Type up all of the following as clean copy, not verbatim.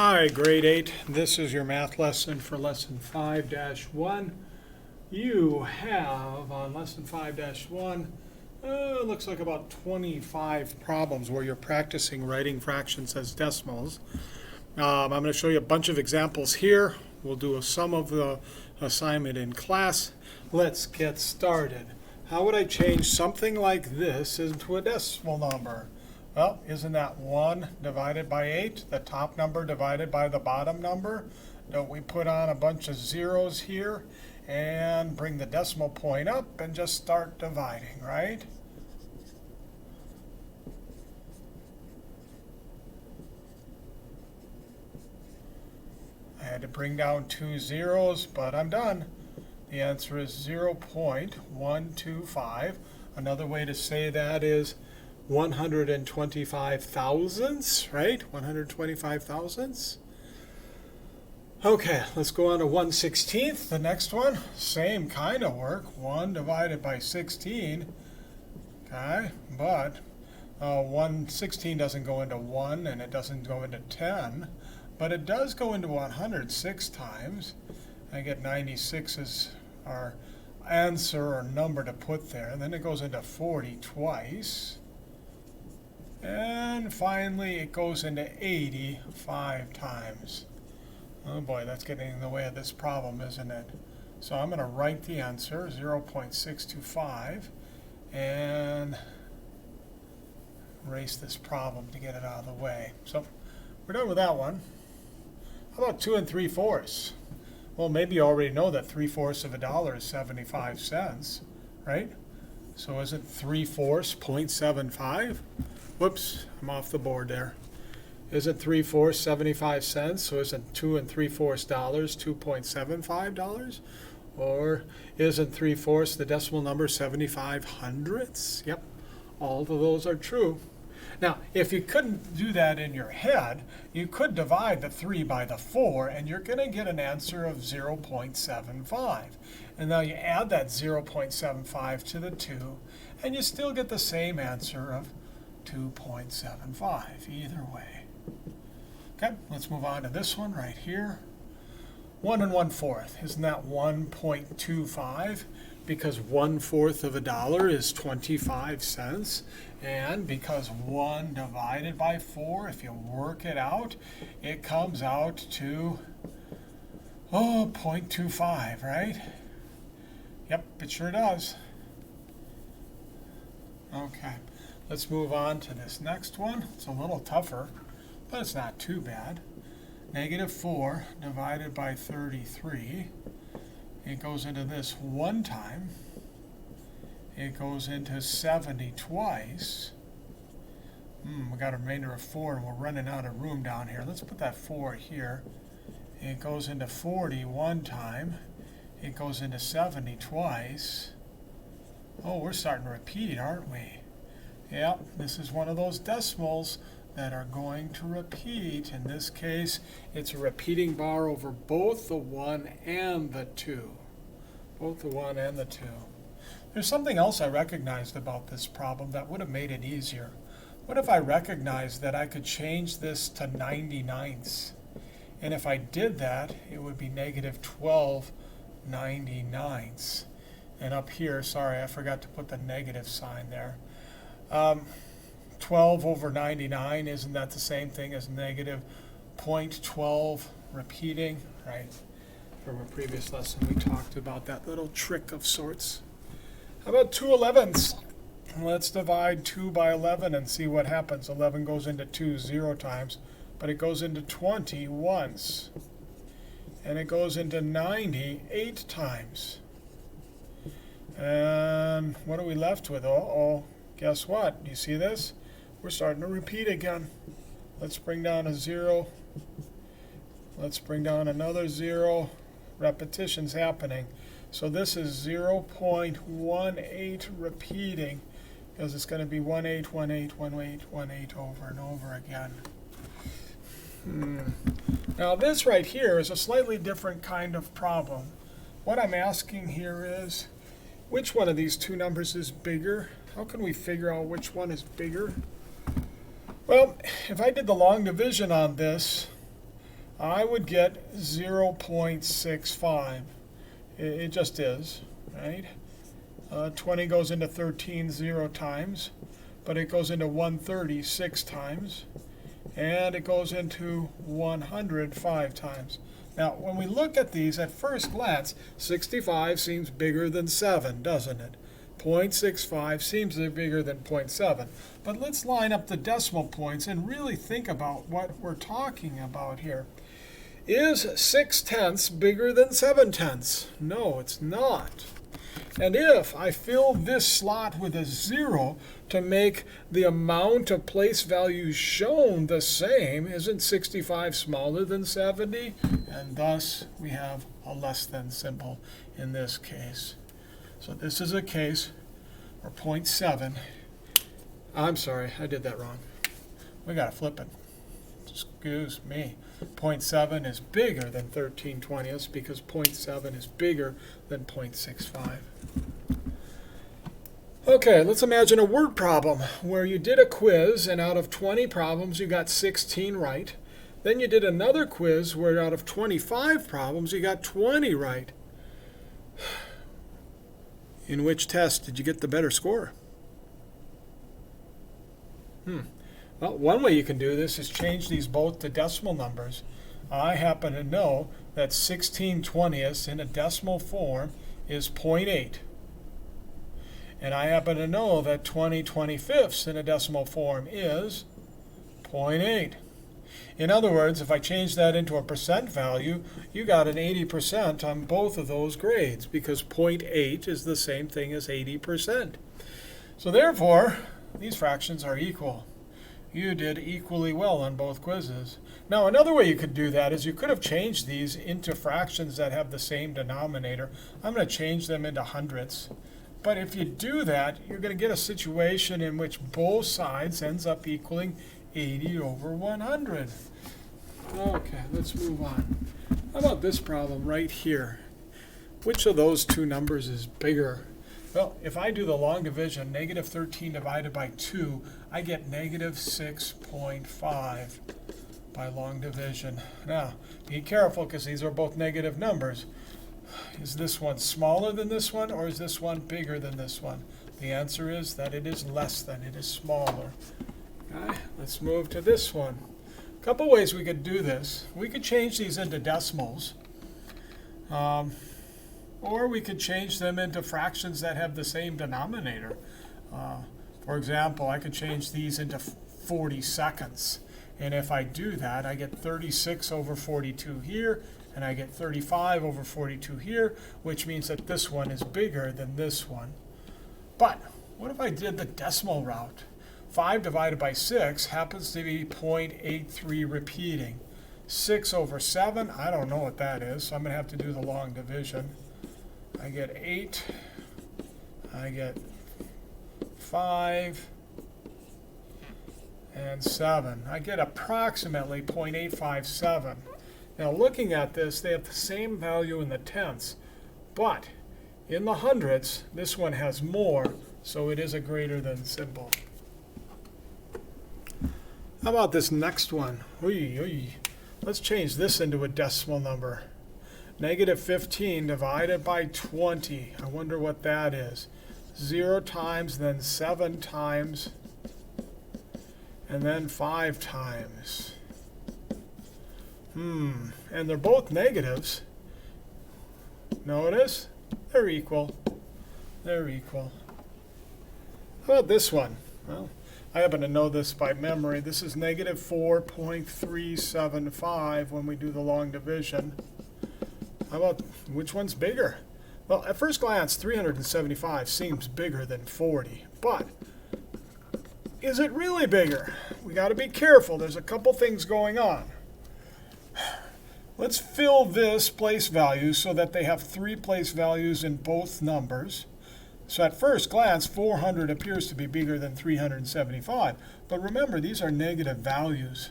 Hi, grade 8. This is your math lesson for lesson 5-1. You have on lesson 5-1, looks like about 25 problems where you're practicing writing fractions as decimals. I'm going to show you a bunch of examples here. We'll do some of the assignment in class. Let's get started. How would I change something like this into a decimal number? Well, isn't that 1 divided by 8, the top number divided by the bottom number? Don't we put on a bunch of zeros here and bring the decimal point up and just start dividing, right? I had to bring down 2 zeros, but I'm done. The answer is 0.125. Another way to say that is 125 thousandths, right? 125 thousandths. Okay, let's go on to 1/16. The next one, same kind of work. 1 divided by 16. Okay, but 1/16 doesn't go into 1 and it doesn't go into 10, but it does go into 100 6 times. I get 96 as our answer or number to put there. And then it goes into 40 twice. And finally, it goes into 85 times. Oh boy, that's getting in the way of this problem, isn't it? So I'm going to write the answer, 0.625, and erase this problem to get it out of the way. So we're done with that one. How about 2 3/4? Well, maybe you already know that 3/4 of a dollar is 75 cents, right? So isn't 3/4 0.75? Whoops, I'm off the board there. Isn't 3/4 75 cents? So isn't 2 3/4 dollars $2.75? Or isn't 3/4 the decimal number 75 hundredths? Yep, all of those are true. Now, if you couldn't do that in your head, you could divide the 3 by the 4, and you're going to get an answer of 0.75. And now you add that 0.75 to the 2, and you still get the same answer of 2.75, either way. Okay, let's move on to this one right here. 1 1/4, isn't that 1.25? Because 1/4 of a dollar is 25 cents. And because 1 divided by 4, if you work it out, it comes out to 0.25, right? Yep, it sure does. Okay. Let's move on to this next one. It's a little tougher, but it's not too bad. -4 divided by 33. It goes into this 1 time. It goes into 70 twice. We got a remainder of 4, and we're running out of room down here. Let's put that 4 here. It goes into 40 1 time. It goes into 70 twice. Oh, we're starting to repeat, aren't we? Yep, this is one of those decimals that are going to repeat. In this case, it's a repeating bar over both the 1 and the 2. Both the 1 and the 2. There's something else I recognized about this problem that would have made it easier. What if I recognized that I could change this to 99ths? And if I did that, it would be -12 99ths. And up here, sorry, I forgot to put the negative sign there. 12 over 99, isn't that the same thing as -0.12 repeating? Right. From a previous lesson, we talked about that little trick of sorts. How about 2 11ths? Let's divide 2 by 11 and see what happens. 11 goes into 2 0 times, but it goes into 20 once. And it goes into 90 8 times. And what are we left with? Oh, guess what? Do you see this? We're starting to repeat again. Let's bring down a 0. Let's bring down another 0. Repetition's happening. So this is 0.18 repeating, because it's going to be 18, 18, 18, 18 over and over again. Now this right here is a slightly different kind of problem. What I'm asking here is, which one of these two numbers is bigger? How can we figure out which one is bigger? Well, if I did the long division on this, I would get 0.65. It just is, right? 20 goes into 13 0 times, but it goes into 130 6 times, and it goes into 100 5 times. Now, when we look at these at first glance, 65 seems bigger than 7, doesn't it? 0.65 seems bigger than 0.7. But let's line up the decimal points and really think about what we're talking about here. Is 6/10 bigger than 7/10? No, it's not. And if I fill this slot with a 0 to make the amount of place values shown the same, isn't 65 smaller than 70? And thus we have a less than symbol in this case. So this is a case where 0.7, I'm sorry, I did that wrong. We got to flip it. Excuse me. 0.7 is bigger than 13/20 because 0.7 is bigger than 0.65. Okay, let's imagine a word problem where you did a quiz and out of 20 problems you got 16 right. Then you did another quiz where out of 25 problems you got 20 right. In which test did you get the better score? Well, one way you can do this is change these both to decimal numbers. I happen to know that 16/20 in a decimal form is 0.8. And I happen to know that 20/25 in a decimal form is 0.8. In other words, if I change that into a percent value, you got an 80% on both of those grades because 0.8 is the same thing as 80%. So therefore, these fractions are equal. You did equally well on both quizzes. Now, another way you could do that is you could have changed these into fractions that have the same denominator. I'm going to change them into hundredths. But if you do that, you're going to get a situation in which both sides ends up equaling 80/100. Okay, let's move on. How about this problem right here? Which of those two numbers is bigger? Well, if I do the long division, negative 13 divided by 2, I get negative 6.5 by long division. Now, be careful because these are both negative numbers. Is this one smaller than this one, or is this one bigger than this one? The answer is that it is less than, it is smaller. Okay, let's move to this one. A couple ways we could do this. We could change these into decimals. Or we could change them into fractions that have the same denominator. For example, I could change these into 40 seconds. And if I do that, I get 36/42 here, and I get 35/42 here, which means that this one is bigger than this one. But what if I did the decimal route? 5 divided by 6 happens to be 0.83 repeating. 6/7, I don't know what that is, so I'm going to have to do the long division. I get 8, I get 5, and 7. I get approximately 0.857. Now looking at this, they have the same value in the tenths, but in the hundredths, this one has more, so it is a greater than symbol. How about this next one? Let's change this into a decimal number. Negative 15 divided by 20. I wonder what that is. 0 times, then 7 times, and then 5 times. And they're both negatives. Notice? They're equal. They're equal. How about this one? Well, I happen to know this by memory. This is negative 4.375 when we do the long division. How about which one's bigger? Well, at first glance, 375 seems bigger than 40, but is it really bigger? We got to be careful. There's a couple things going on. Let's fill this place value so that they have 3 place values in both numbers. So at first glance, 400 appears to be bigger than 375. But remember, these are negative values.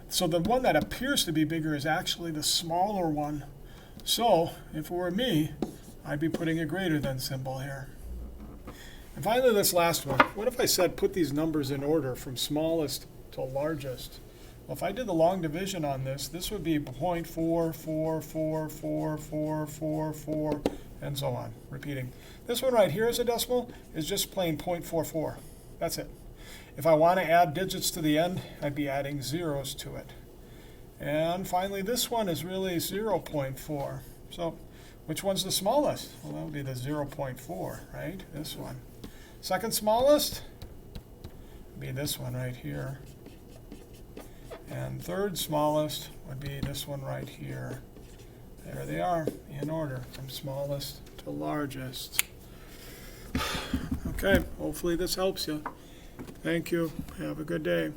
So the one that appears to be bigger is actually the smaller one. So if it were me, I'd be putting a greater than symbol here. And finally, this last one. What if I said put these numbers in order from smallest to largest? Well, if I did the long division on this, this would be 0.44444444, and so on, repeating. This one right here as a decimal is just plain 0.44. That's it. If I want to add digits to the end, I'd be adding zeros to it. And finally, this one is really 0.4. So which one's the smallest? Well, that would be the 0.4, right? This one. Second smallest would be this one right here. And third smallest would be this one right here. There they are, in order, from smallest to largest. Okay, hopefully this helps you. Thank you. Have a good day.